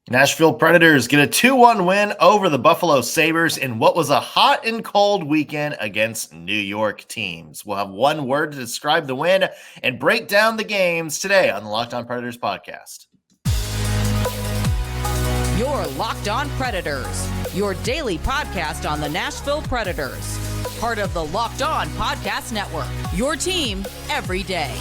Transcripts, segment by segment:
Nashville Predators get a 2-1 win over the Buffalo Sabres in what was a hot and cold weekend against New York teams. We'll have one word to describe the win and break down the games today on the Locked On Predators podcast. You're Locked On Predators, your daily podcast on the Nashville Predators. Part of the Locked On Podcast Network, your team every day.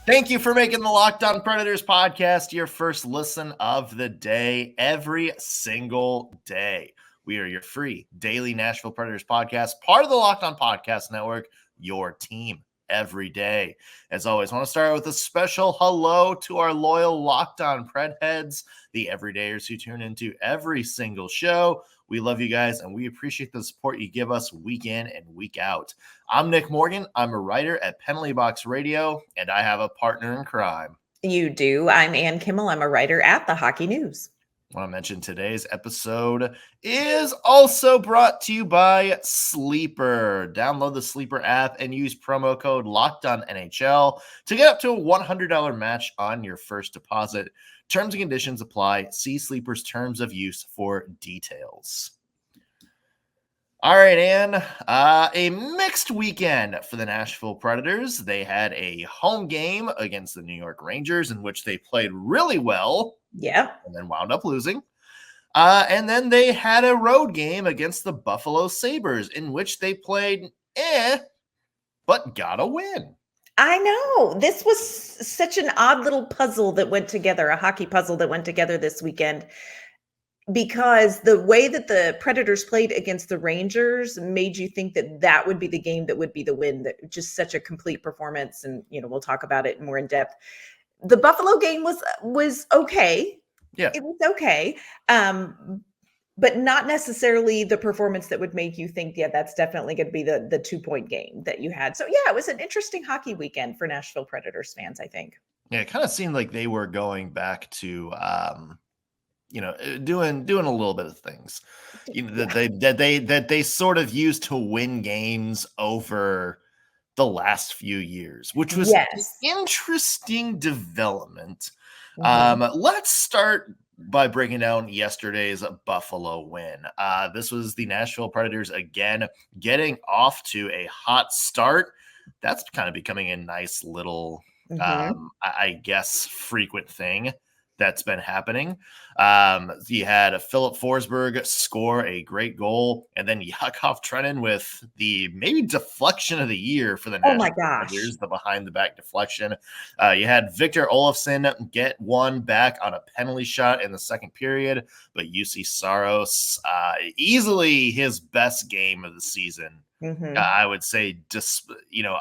Thank you for making the Locked On Predators podcast your first listen of the day every single day. We are your free daily Nashville Predators podcast, part of the Locked On Podcast Network, your team every day. As always, I want to start with a special hello to our loyal Locked On Pred heads, the everydayers who tune into every single show. We love you guys, and we appreciate the support you give us week in and week out. I'm Nick Morgan. I'm a writer at Penalty Box Radio, and I have a partner in crime. You do. I'm Ann Kimmel. I'm a writer at The Hockey News. I want to mention today's episode is also brought to you by Sleeper. Download the Sleeper app and use promo code LOCKEDONNHL to get up to a $100 match on your first deposit. Terms and conditions apply. See Sleeper's terms of use for details. All right, Ann, a mixed weekend for the Nashville Predators. They had a home game against the New York Rangers in which they played really well. Yep. And then wound up losing. And then they had a road game against the Buffalo Sabres in which they played but got a win. I know. This was such an odd little puzzle that went together, a hockey puzzle that went together this weekend, because the way that the Predators played against the Rangers made you think that that would be the game that would be the win, that just such a complete performance. And, we'll talk about it more in depth. The Buffalo game was okay. Yeah. It was okay. But not necessarily the performance that would make you think, yeah, that's definitely going to be the 2-point game that you had. So, yeah, it was an interesting hockey weekend for Nashville Predators fans, I think. Yeah, it kind of seemed like they were going back to, doing a little bit of things, that they sort of used to win games over the last few years, which was an interesting development. Mm-hmm. Let's start by breaking down yesterday's Buffalo win. This was the Nashville Predators again getting off to a hot start. That's kind of becoming a nice little, I guess, frequent thing that's been happening. You had Filip Forsberg score a great goal, and then Yakov Trenin with the maybe deflection of the year for the Nashville Predators, the behind-the-back deflection. You had Victor Olofsson get one back on a penalty shot in the second period, but UC Saros, easily his best game of the season. Mm-hmm. I would say, just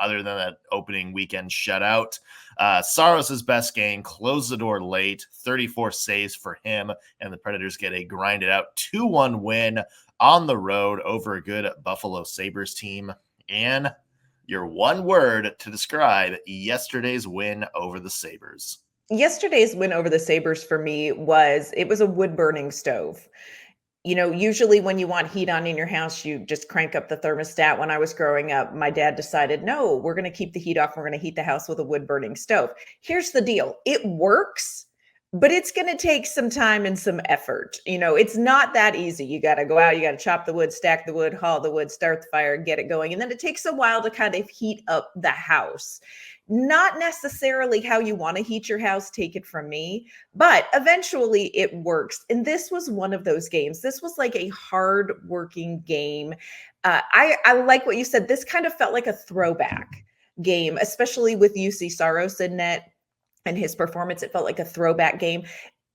other than that opening weekend shutout, Saros' best game, closed the door late, 34 saves for him, and the Predators get a grinded out 2-1 win on the road over a good Buffalo Sabres team. And your one word to describe yesterday's win over the Sabres. Yesterday's win over the Sabres for me was a wood-burning stove. Usually when you want heat on in your house, you just crank up the thermostat. When I was growing up, my dad decided, no, we're going to keep the heat off. We're going to heat the house with a wood burning stove. Here's the deal. It works, but it's going to take some time and some effort. It's not that easy. You got to go out, you got to chop the wood, stack the wood, haul the wood, start the fire, get it going. And then it takes a while to kind of heat up the house. Not necessarily how you want to heat your house, take it from me, but eventually it works. And this was one of those games. This was like a hard working game. I like what you said. This kind of felt like a throwback game, especially with UC Saros in net and his performance. It felt like a throwback game.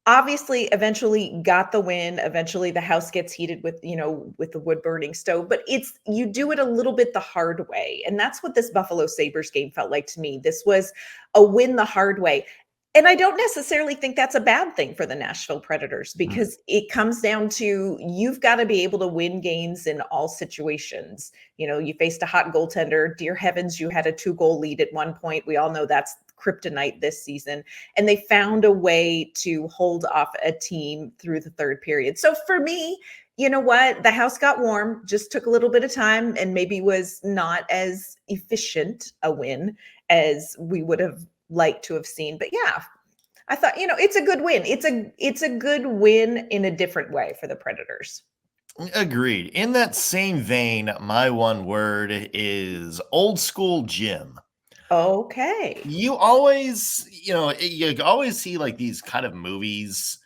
Obviously, eventually got the win. Eventually the house gets heated with the wood burning stove, but you do it a little bit the hard way. And that's what this Buffalo Sabres game felt like to me. This was a win the hard way. And I don't necessarily think that's a bad thing for the Nashville Predators, because it comes down to, you've got to be able to win games in all situations. You faced a hot goaltender. Dear heavens, you had a 2-goal lead at one point. We all know that's kryptonite this season. And they found a way to hold off a team through the third period. So for me, You know what? The house got warm, just took a little bit of time, and maybe was not as efficient a win as we would have liked to have seen. But yeah, I thought, it's a good win. It's a good win in a different way for the Predators. Agreed. In that same vein, my one word is old school gym. Okay. You always, you always see like these kind of movies.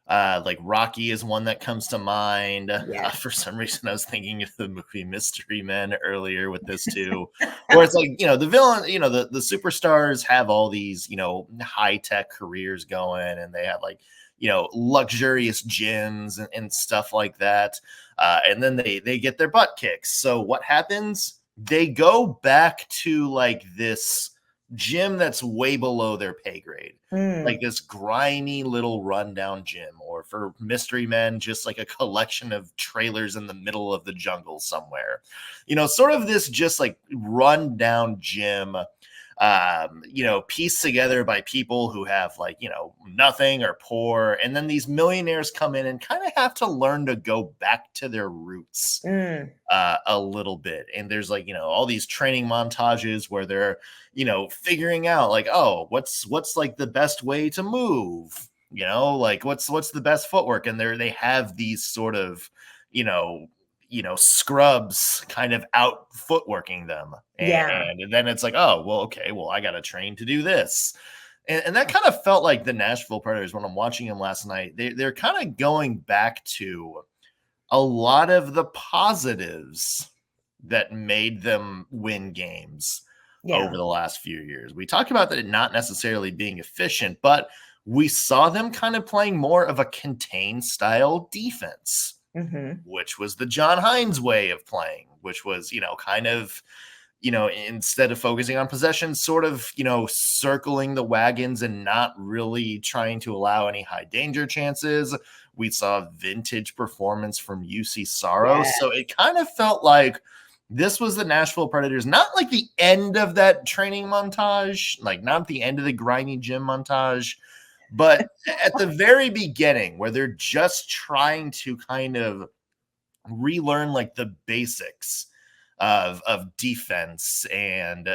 Like Rocky is one that comes to mind. Yes. For some reason, I was thinking of the movie Mystery Men earlier with this too, where it's like, the villain, the superstars have all these, high tech careers going, and they have like, luxurious gyms and stuff like that. And then they get their butt kicked. So what happens? They go back to like this gym that's way below their pay grade. Like this grimy little rundown gym, or for Mystery Men, just like a collection of trailers in the middle of the jungle somewhere. Sort of this just like rundown gym, pieced together by people who have like, nothing or poor. And then these millionaires come in and kind of have to learn to go back to their roots a little bit. And there's like, all these training montages where they're, figuring out like, oh, what's like the best way to move, like what's the best footwork. And they have these sort of, scrubs kind of out footworking them. And then it's like, oh, well, okay, well, I got to train to do this. And that kind of felt like the Nashville Predators when I'm watching them last night. They're kind of going back to a lot of the positives that made them win games over the last few years. We talked about that not necessarily being efficient, but we saw them kind of playing more of a contained style defense. Which was the John Hines way of playing, which was, kind of, instead of focusing on possession, sort of, circling the wagons and not really trying to allow any high danger chances. We saw vintage performance from UC Saros. So it kind of felt like this was the Nashville Predators, not like the end of that training montage, like not the end of the grimy gym montage, but at the very beginning, where they're just trying to kind of relearn like the basics of defense and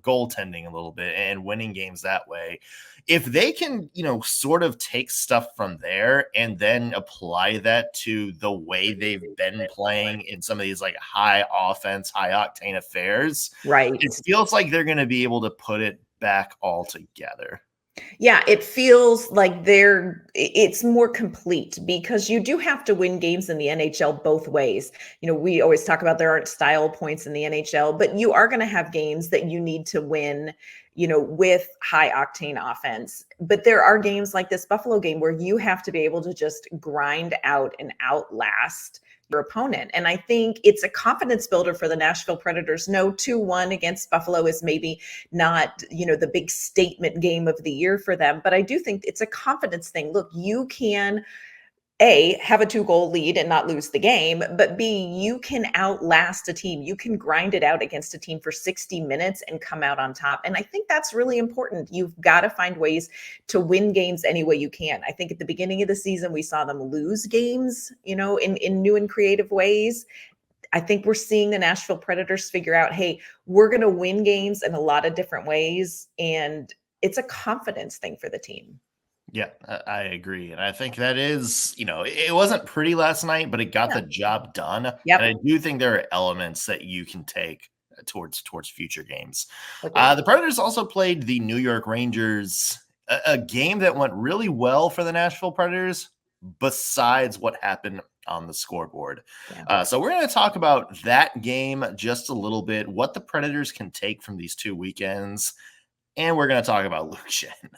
goaltending a little bit and winning games that way. If they can, sort of take stuff from there and then apply that to the way they've been playing in some of these like high offense, high octane affairs, right? It feels like they're going to be able to put it back all together. Yeah, it feels like it's more complete, because you do have to win games in the NHL both ways. We always talk about there aren't style points in the NHL, but you are going to have games that you need to win, with high octane offense. But there are games like this Buffalo game where you have to be able to just grind out and outlast your opponent. And I think it's a confidence builder for the Nashville Predators. No, 2-1 against Buffalo is maybe not, the big statement game of the year for them, but I do think it's a confidence thing. Look, you can A, have a 2-goal lead and not lose the game, but B, you can outlast a team. You can grind it out against a team for 60 minutes and come out on top. And I think that's really important. You've got to find ways to win games any way you can. I think at the beginning of the season, we saw them lose games, in new and creative ways. I think we're seeing the Nashville Predators figure out, hey, we're going to win games in a lot of different ways. And it's a confidence thing for the team. Yeah, I agree. And I think that is, it wasn't pretty last night, but it got the job done. Yep. And I do think there are elements that you can take towards future games. The Predators also played the New York Rangers, a game that went really well for the Nashville Predators, besides what happened on the scoreboard. So we're going to talk about that game just a little bit, what the Predators can take from these two weekends, and we're going to talk about Luke Schenn.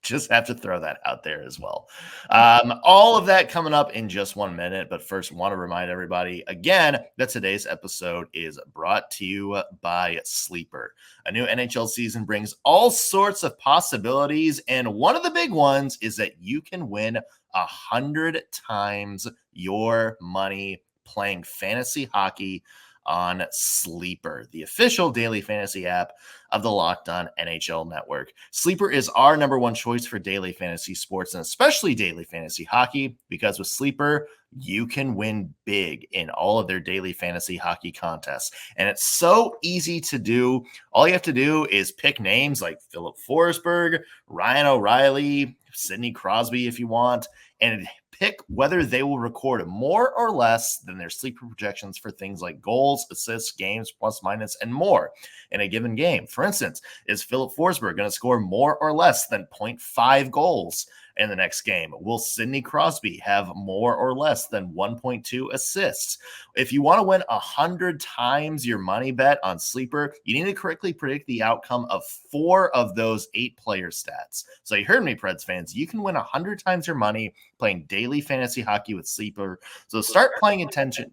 Just have to throw that out there as well. All of that coming up in just 1 minute. But first, want to remind everybody again that today's episode is brought to you by Sleeper. A new NHL season brings all sorts of possibilities. And one of the big ones is that you can win 100 times your money playing fantasy hockey on Sleeper, the official daily fantasy app of the Locked On NHL Network. Sleeper is our number one choice for daily fantasy sports, and especially daily fantasy hockey, because with Sleeper, you can win big in all of their daily fantasy hockey contests. And it's so easy to do. All you have to do is pick names like Filip Forsberg, Ryan O'Reilly, Sidney Crosby if you want, and pick whether they will record more or less than their sleeper projections for things like goals, assists, games, plus, minus, and more in a given game. For instance, is Filip Forsberg going to score more or less than 0.5 goals in the next game? Will Sidney Crosby have more or less than 1.2 assists? If you want to win 100 times your money bet on Sleeper, you need to correctly predict the outcome of 4 of those 8 player stats. So you heard me, Preds fans. You can win 100 times your money playing daily fantasy hockey with Sleeper. So start paying attention,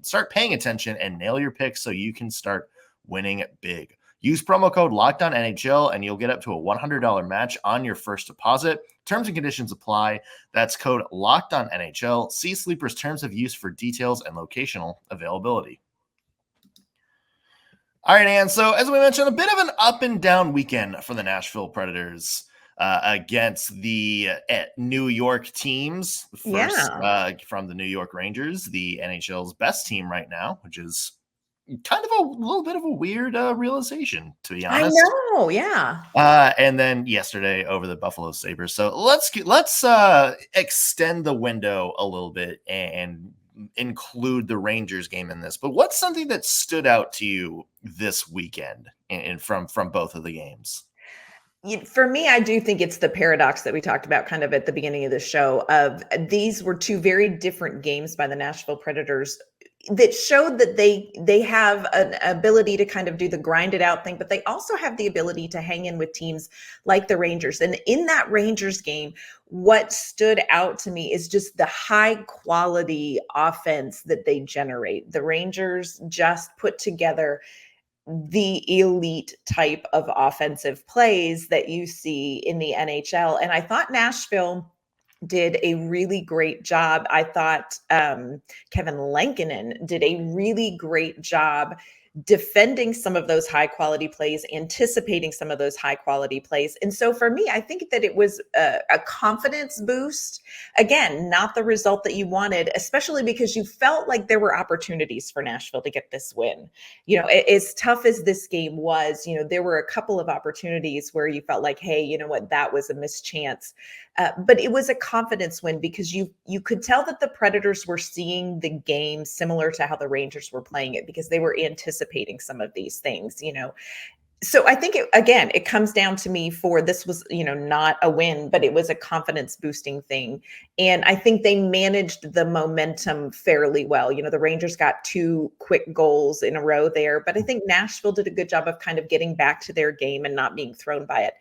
and nail your picks so you can start winning big. Use promo code LOCKEDONNHL and you'll get up to a $100 match on your first deposit. Terms and conditions apply. That's code LOCKEDONNHL. See Sleeper's terms of use for details and locational availability. All right, Ann. So as we mentioned, a bit of an up and down weekend for the Nashville Predators against the New York teams. First, from the New York Rangers, the NHL's best team right now, which is kind of a little bit of a weird realization, to be honest. I know, yeah. And then yesterday over the Buffalo Sabres. So let's extend the window a little bit and include the Rangers game in this. But what's something that stood out to you this weekend and from both of the games? For me, I do think it's the paradox that we talked about kind of at the beginning of the show of these were 2 very different games by the Nashville Predators that showed that they have an ability to kind of do the grinded out thing, but they also have the ability to hang in with teams like the Rangers. And in that Rangers game, what stood out to me is just the high quality offense that they generate. The Rangers just put together the elite type of offensive plays that you see in the NHL. And I thought Nashville did a really great job. I thought Kevin Lankinen did a really great job defending some of those high quality plays, anticipating some of those high quality plays. And so for me, I think that it was a confidence boost. Again, not the result that you wanted, especially because you felt like there were opportunities for Nashville to get this win. You know, as tough as this game was, you know, there were a couple of opportunities where you felt like, hey, you know what, that was a missed chance. But it was a confidence win because you could tell that the Predators were seeing the game similar to how the Rangers were playing it because they were anticipating some of these things, you know. So I think it comes down to me for this was, you know, not a win, but it was a confidence boosting thing. And I think they managed the momentum fairly well. You know, the Rangers got 2 quick goals in a row there, but I think Nashville did a good job of kind of getting back to their game and not being thrown by it.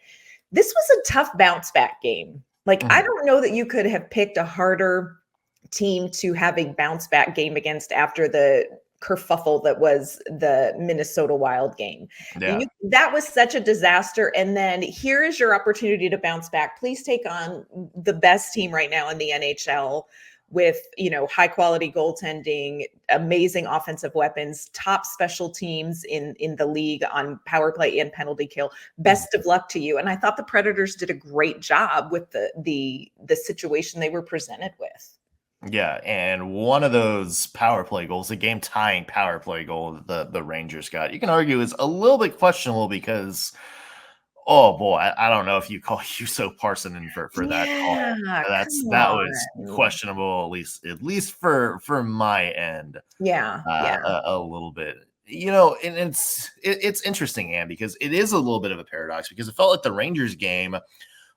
This was a tough bounce back game. Like, I don't know that you could have picked a harder team to have a bounce back game against after the kerfuffle that was the Minnesota Wild game. Yeah. That was such a disaster. And then here is your opportunity to bounce back. Please take on the best team right now in the NHL with, you know, high quality goaltending, amazing offensive weapons, top special teams in the league on power play and penalty kill. Best of luck to you. And I thought the Predators did a great job with the situation they were presented with. Yeah, and one of those power play goals, a game-tying power play goal that the Rangers got, you can argue is a little bit questionable because, oh boy, I don't know if you call Juuso Parssinen for that call. That was questionable, at least for my end. Yeah, a little bit. You know, and it's interesting, Ann, because it is a little bit of a paradox because it felt like the Rangers game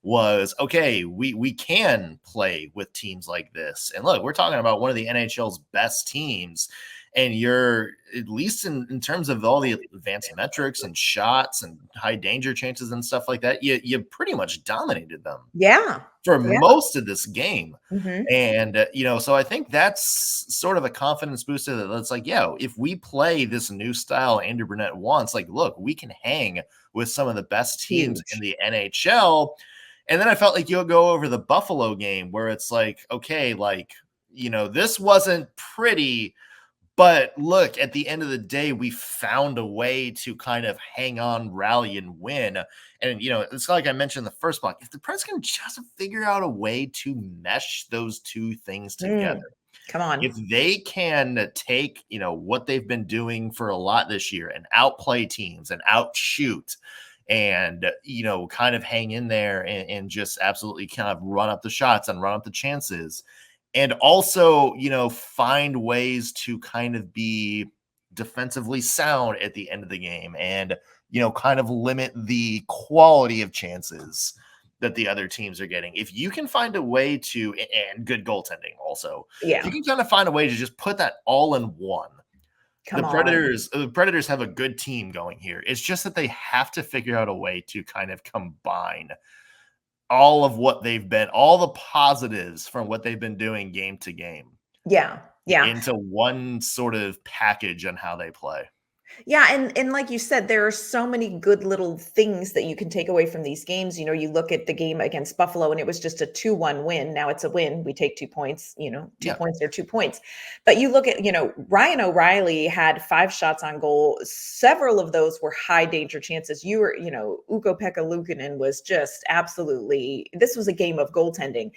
was okay. We can play with teams like this, and look, we're talking about one of the NHL's best teams, and you're at least in terms of all the advanced metrics and shots and high danger chances and stuff like that, you pretty much dominated them. Yeah, for most of this game. Mm-hmm. And, you know, so I think that's sort of a confidence booster that's like, yeah, if we play this new style Andrew Brunette wants, like, look, we can hang with some of the best teams in the NHL. And then I felt like you'll go over the Buffalo game where it's like, okay, like, you know, this wasn't pretty, But look, at the end of the day, we found a way to kind of hang on, rally, and win. And, it's like I mentioned in the first block. If the Preds can just figure out a way to mesh those two things together, come on. if they can take, what they've been doing for a lot this year and outplay teams and outshoot and, kind of hang in there and just absolutely kind of run up the shots and run up the chances, and also, find ways to kind of be defensively sound at the end of the game and, kind of limit the quality of chances that the other teams are getting. If you can find a way to, and good goaltending also, if you can kind of find a way to just put that all in one. The Predators have a good team going here. It's just that they have to figure out a way to kind of combine all of what they've been, all the positives from what they've been doing game to game. Yeah. Into one sort of package on how they play. Yeah, and like you said, there are so many good little things that you can take away from these games. You look at the game against Buffalo and it was just a 2-1 win. Now it's a win. We take 2 points, 2 points are 2 points. But you look at, Ryan O'Reilly had 5 shots on goal. Several of those were high danger chances. Ukko-Pekka Luukkonen was just absolutely, this was a game of goaltending.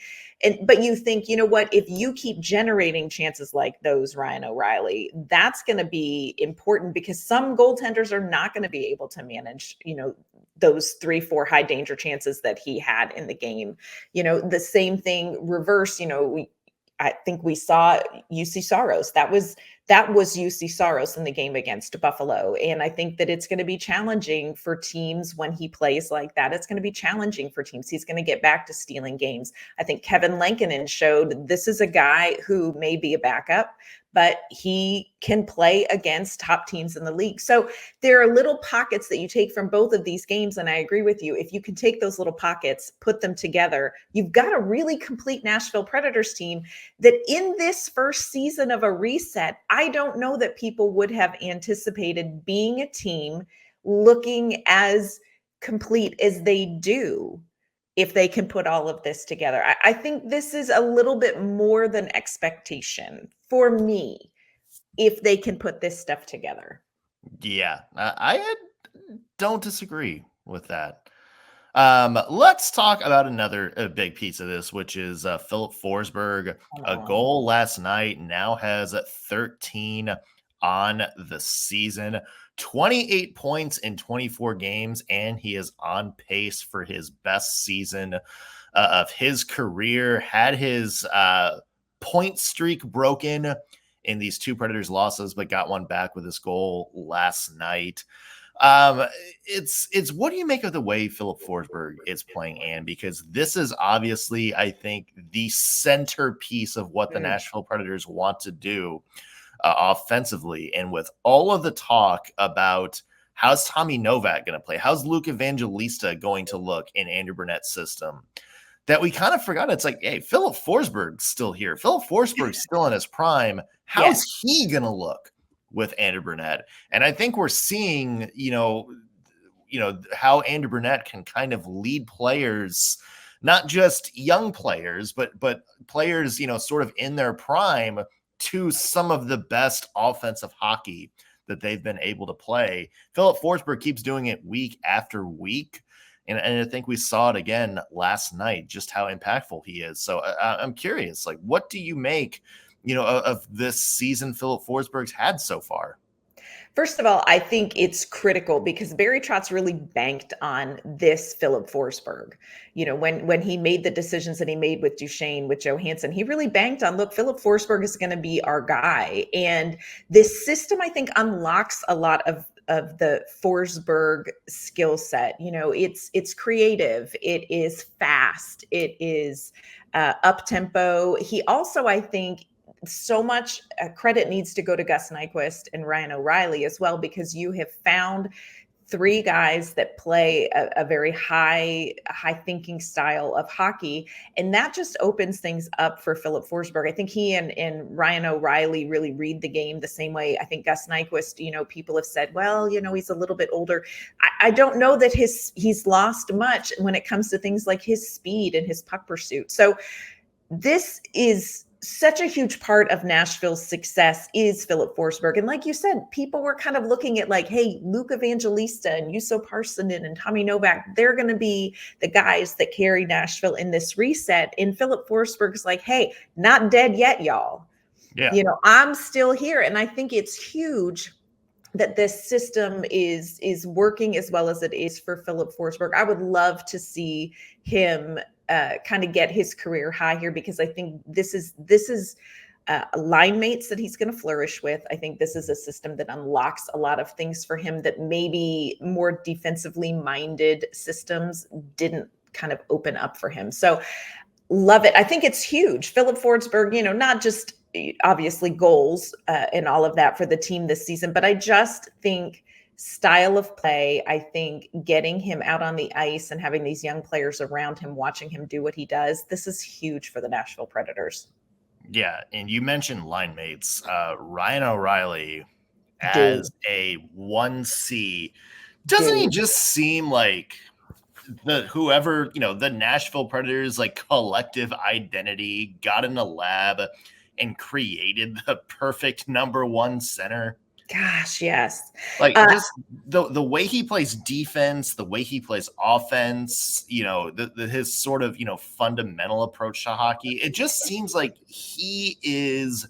But you think, you know what, if you keep generating chances like those, Ryan O'Reilly, that's going to be important because some goaltenders are not going to be able to manage, those 3-4 high danger chances that he had in the game. The same thing reverse, I think we saw UC Saros. That was UC Saros in the game against Buffalo. And I think that it's going to be challenging for teams when he plays like that. It's going to be challenging for teams. He's going to get back to stealing games. I think Kevin Lankinen showed this is a guy who may be a backup, but he can play against top teams in the league. So there are little pockets that you take from both of these games. And I agree with you. If you can take those little pockets, put them together, you've got a really complete Nashville Predators team that in this first season of a reset, I don't know that people would have anticipated being a team looking as complete as they do if they can put all of this together. I think this is a little bit more than expectation for me if they can put this stuff together. Yeah, I don't disagree with that. Let's talk about another big piece of this, which is Filip Forsberg. A goal last night, now has 13 on the season, 28 points in 24 games, and he is on pace for his best season of his career. Had his point streak broken in these 2 Predators losses, but got one back with his goal last night. It's what do you make of the way Filip Forsberg is playing, Ann? Because this is obviously, I think, the centerpiece of what the Nashville Predators want to do offensively. And with all of the talk about how's Tommy Novak going to play, how's Luke Evangelista going to look in Andrew Burnett's system, that we kind of forgot. It's like, hey, Filip Forsberg's still here. Filip Forsberg's still in his prime. How's he going to look with Andrew Burnett? And I think we're seeing, how Andrew Burnett can kind of lead players, not just young players, but players, sort of in their prime, to some of the best offensive hockey that they've been able to play. Filip Forsberg keeps doing it week after week. And I think we saw it again last night, just how impactful he is. So I'm curious, like, what do you make, of this season Filip Forsberg's had so far? First of all, I think it's critical because Barry Trotz really banked on this Filip Forsberg. When he made the decisions that he made with Duchesne, with Johansson, he really banked on, look, Filip Forsberg is going to be our guy. And this system, I think, unlocks a lot of the Forsberg skill set. It's creative. It is fast. It is up tempo. He also, I think, so much credit needs to go to Gus Nyquist and Ryan O'Reilly as well, because you have found 3 guys that play a very high thinking style of hockey. And that just opens things up for Filip Forsberg. I think he and Ryan O'Reilly really read the game the same way. I think Gus Nyquist, people have said, well, he's a little bit older. I don't know that he's lost much when it comes to things like his speed and his puck pursuit. So this is such a huge part of Nashville's success is Filip Forsberg. And like you said, people were kind of looking at like, hey, Luke Evangelista and Juuso Parssinen and Tommy Novak, they're going to be the guys that carry Nashville in this reset. And Filip Forsberg's like, hey, not dead yet, y'all. Yeah. I'm still here. And I think it's huge that this system is working as well as it is for Filip Forsberg. I would love to see him kind of get his career high here, because I think this is line mates that he's going to flourish with. I think this is a system that unlocks a lot of things for him that maybe more defensively minded systems didn't kind of open up for him. So love it. I think it's huge. Filip Forsberg, not just obviously goals and all of that for the team this season, but I just think style of play, I think getting him out on the ice and having these young players around him, watching him do what he does, this is huge for the Nashville Predators. Yeah, and you mentioned line mates. Ryan O'Reilly as a 1C. Doesn't he just seem like the Nashville Predators like collective identity got in the lab and created the perfect number one center? Gosh, yes. Like just the way he plays defense, the way he plays offense, his sort of, fundamental approach to hockey. It just seems like he is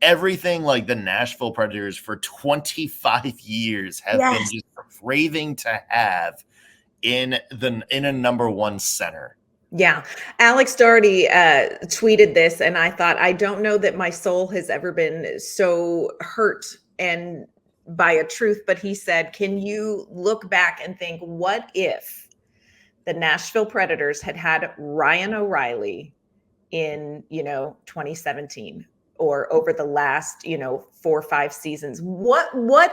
everything like the Nashville Predators for 25 years have been just craving to have in a number one center. Yeah. Alex Doherty tweeted this, and I thought, I don't know that my soul has ever been so hurt and by a truth, but he said, can you look back and think, what if the Nashville Predators had Ryan O'Reilly in, 2017 or over the last, 4 or 5 seasons? What would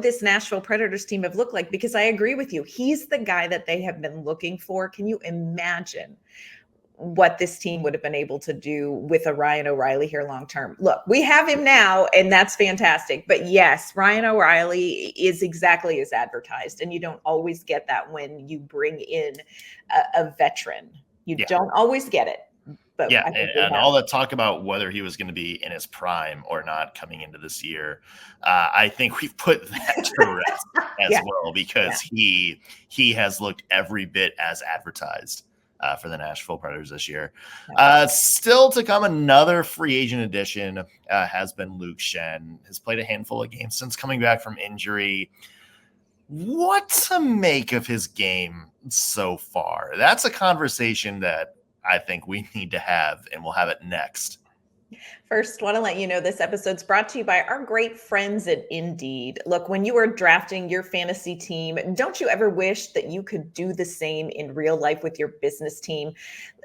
this Nashville Predators team have looked like? Because I agree with you. He's the guy that they have been looking for. Can you imagine what this team would have been able to do with a Ryan O'Reilly here long-term? Look, we have him now, and that's fantastic. But yes, Ryan O'Reilly is exactly as advertised, and you don't always get that when you bring in a veteran. You don't always get it. But yeah, and all that talk about whether he was going to be in his prime or not coming into this year, I think we've put that to rest as well, because he has looked every bit as advertised for the Nashville Predators this year. Still to come, another free agent addition has been Luke Schenn. Has played a handful of games since coming back from injury. What to make of his game so far? That's a conversation that I think we need to have, and we'll have it next. First, want to let you know this episode's brought to you by our great friends at Indeed. Look, when you are drafting your fantasy team, don't you ever wish that you could do the same in real life with your business team?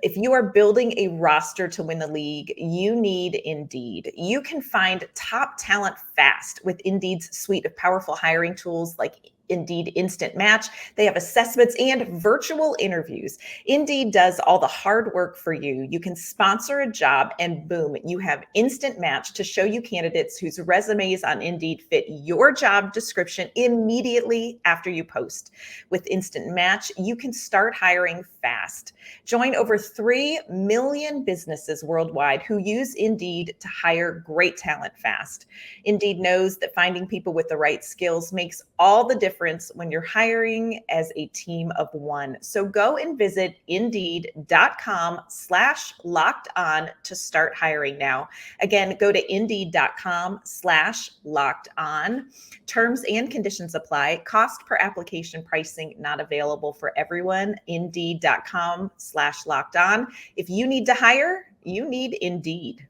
If you are building a roster to win the league, you need Indeed. You can find top talent fast with Indeed's suite of powerful hiring tools like Indeed Instant Match. They have assessments and virtual interviews. Indeed does all the hard work for you. You can sponsor a job and boom, you have Instant Match to show you candidates whose resumes on Indeed fit your job description immediately after you post. With Instant Match, you can start hiring fast. Join over 3 million businesses worldwide who use Indeed to hire great talent fast. Indeed knows that finding people with the right skills makes all the difference when you're hiring as a team of one. So go and visit Indeed.com/locked-on to start hiring now. Again, go to Indeed.com/locked-on. Terms and conditions apply. Cost per application pricing not available for everyone. Indeed.com/locked-on. If you need to hire, you need Indeed.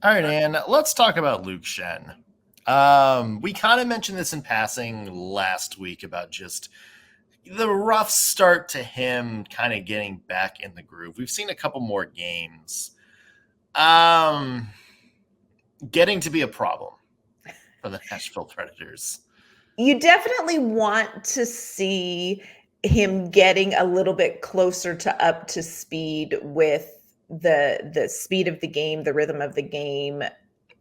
All right, Ann, let's talk about Luke Schenn. We kind of mentioned this in passing last week about just the rough start to him kind of getting back in the groove. We've seen a couple more games. Getting to be a problem for the Nashville Predators. You definitely want to see him getting a little bit closer to up to speed with the speed of the game, the rhythm of the game,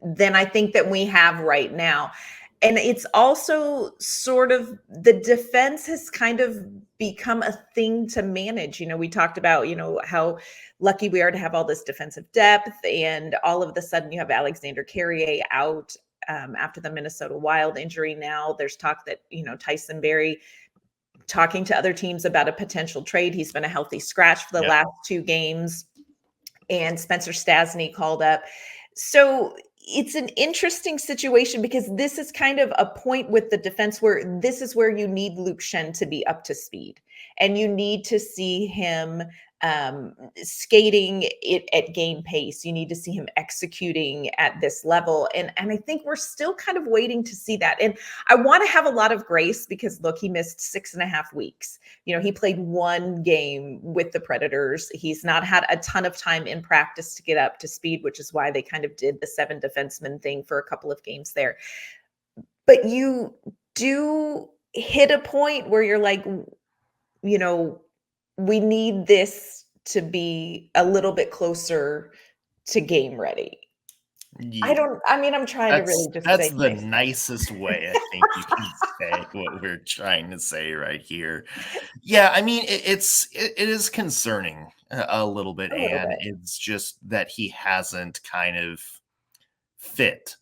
than I think that we have right now. And it's also sort of the defense has kind of become a thing to manage. We talked about, how lucky we are to have all this defensive depth, and all of a sudden you have Alexander Carrier out after the Minnesota Wild injury. Now there's talk that, Tyson Barrie talking to other teams about a potential trade. He's been a healthy scratch for the last 2 games, and Spencer Stastny called up. So it's an interesting situation because this is kind of a point with the defense where this is where you need Luke Schenn to be up to speed, and you need to see him skating it at game pace. You need to see him executing at this level. And I think we're still kind of waiting to see that. And I want to have a lot of grace because look, he missed 6.5 weeks. He played 1 game with the Predators. He's not had a ton of time in practice to get up to speed, which is why they kind of did the 7 defenseman thing for a couple of games there. But you do hit a point where you're like, we need this to be a little bit closer to game ready. Yeah. I'm trying to really just that's the nicest way I think you can say what we're trying to say right here. Yeah, I mean, it is concerning a little bit, it's just that he hasn't kind of fit,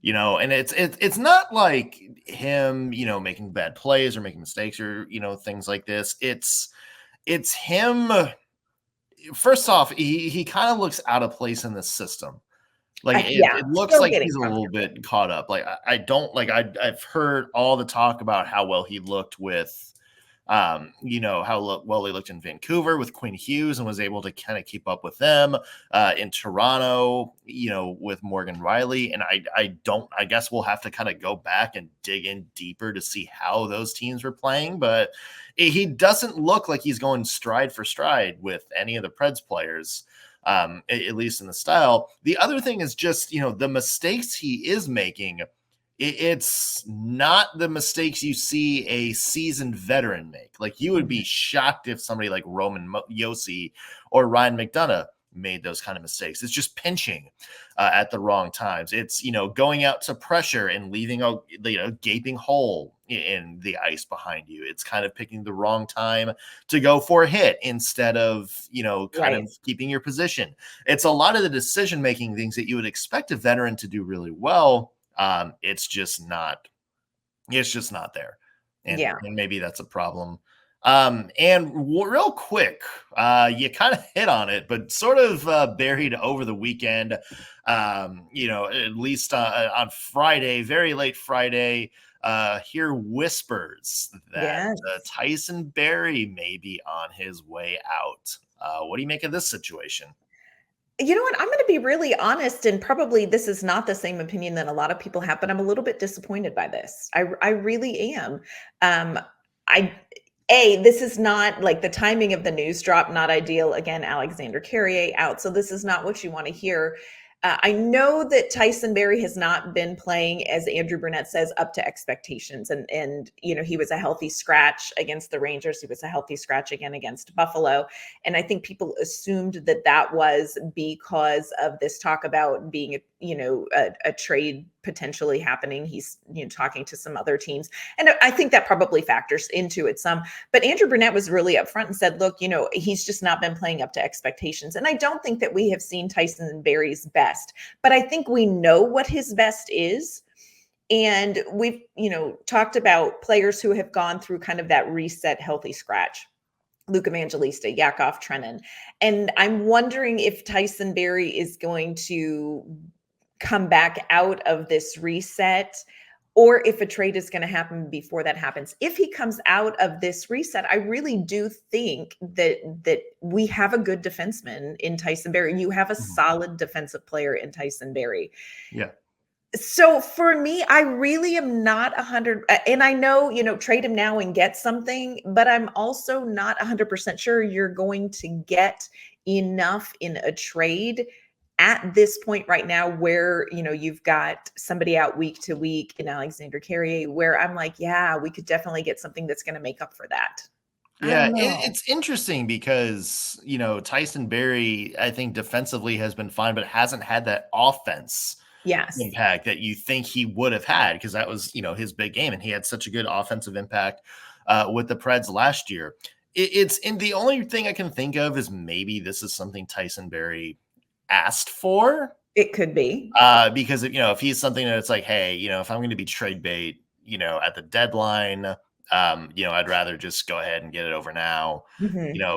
and it's not like him, making bad plays or making mistakes or, things like this. It's him. First off, he kind of looks out of place in the system. Like it looks like he's a little bit caught up. Like I don't like I've heard all the talk about how well he looked with how well he looked in Vancouver with Quinn Hughes and was able to kind of keep up with them in Toronto, with Morgan Riley. And I guess we'll have to kind of go back and dig in deeper to see how those teams were playing, but he doesn't look like he's going stride for stride with any of the Preds players. At least in the style. The other thing is just, the mistakes he is making. It's not the mistakes you see a seasoned veteran make. Like you would be shocked if somebody like Roman Josi or Ryan McDonough made those kind of mistakes. It's just pinching at the wrong times. It's, going out to pressure and leaving a gaping hole in the ice behind you. It's kind of picking the wrong time to go for a hit instead of, kind of keeping your position. It's a lot of the decision-making things that you would expect a veteran to do really well. It's just not there. And maybe that's a problem. And real quick, you kind of hit on it, but sort of buried over the weekend, at least on Friday, very late Friday, hear whispers that Tyson Barrie may be on his way out. What do you make of this situation? You know what? I'm going to be really honest, and probably this is not the same opinion that a lot of people have, but I'm a little bit disappointed by this. I really am. This is not like the timing of the news drop, not ideal. Again, Alexander Carrier out. So this is not what you want to hear. I know that Tyson Barrie has not been playing, as Andrew Brunette says, up to expectations. And he was a healthy scratch against the Rangers. He was a healthy scratch again against Buffalo. And I think people assumed that was because of this talk about being, a trade potentially happening. He's, talking to some other teams. And I think that probably factors into it some. But Andrew Brunette was really upfront and said, look, he's just not been playing up to expectations. And I don't think that we have seen Tyson Barrie's best, but I think we know what his best is. And we've, talked about players who have gone through kind of that reset healthy scratch. Luke Evangelista, Yakov Trenin. And I'm wondering if Tyson Barrie is going to come back out of this reset, or if a trade is going to happen before that happens. If he comes out of this reset, I really do think that we have a good defenseman in Tyson Barrie. You have a solid defensive player in Tyson Barrie. Yeah. So for me, I really am not 100, and I know, trade him now and get something, but I'm also not 100% sure you're going to get enough in a trade at this point right now where, you've got somebody out week to week in Alexander Carrier, where I'm like, yeah, we could definitely get something that's going to make up for that. Yeah, it's interesting because, Tyson Barrie, I think defensively has been fine, but hasn't had that offense impact that you think he would have had, because that was, his big game, and he had such a good offensive impact with the Preds last year. It's in the only thing I can think of is maybe this is something Tyson Barrie asked for. It could be. Because if he's something that it's like, hey, if I'm going to be trade bait, at the deadline, I'd rather just go ahead and get it over now,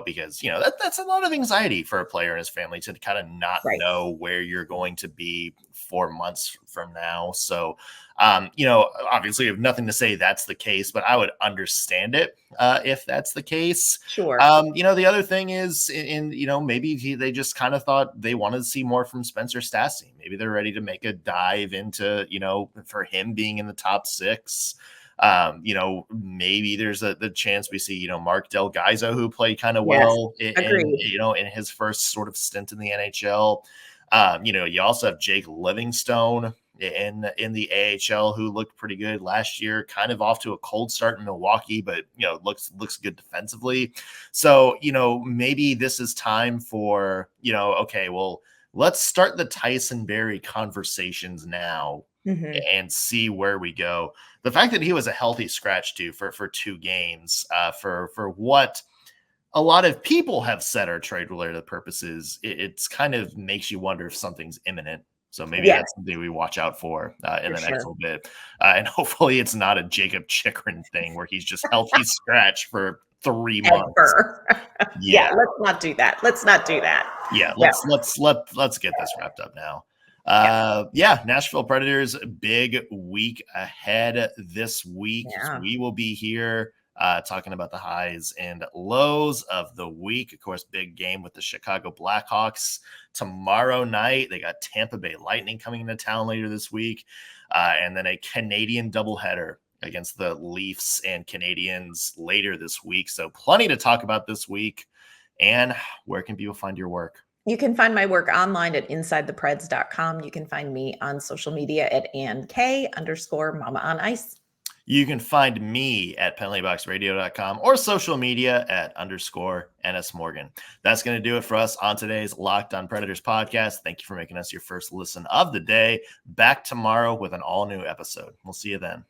because, that's a lot of anxiety for a player and his family to kind of not know where you're going to be 4 months from now. So, obviously I have nothing to say that's the case, but I would understand it if that's the case. Sure. The other thing is maybe they just kind of thought they wanted to see more from Spencer Stastny. Maybe they're ready to make a dive into, for him being in the top 6. Maybe there's the chance we see, Mark Del Gaizo, who played kind of well in his first sort of stint in the NHL. You also have Jake Livingstone in the AHL, who looked pretty good last year, kind of off to a cold start in Milwaukee, but looks good defensively. So, maybe this is time for, okay, well, let's start the Tyson Barrie conversations now and see where we go. The fact that he was a healthy scratch too for 2 games, for what a lot of people have said are trade related purposes, it's kind of makes you wonder if something's imminent. So maybe that's something we watch out for in the next little bit. And hopefully it's not a Jacob Chikrin thing where he's just healthy scratch for 3 months. Yeah, let's not do that. Yeah, let's get this wrapped up now. Nashville Predators, big week ahead this week. Yeah. We will be here talking about the highs and lows of the week. Of course, big game with the Chicago Blackhawks tomorrow night. They got Tampa Bay Lightning coming into town later this week, and then a Canadian doubleheader against the Leafs and Canadians later this week. So plenty to talk about this week. And where can people find your work? You can find my work online at InsideThePreds.com. You can find me on social media at AnnK_Mama on Ice. You can find me at penaltyboxradio.com or social media at _NS Morgan. That's going to do it for us on today's Locked on Predators podcast. Thank you for making us your first listen of the day. Back tomorrow with an all-new episode. We'll see you then.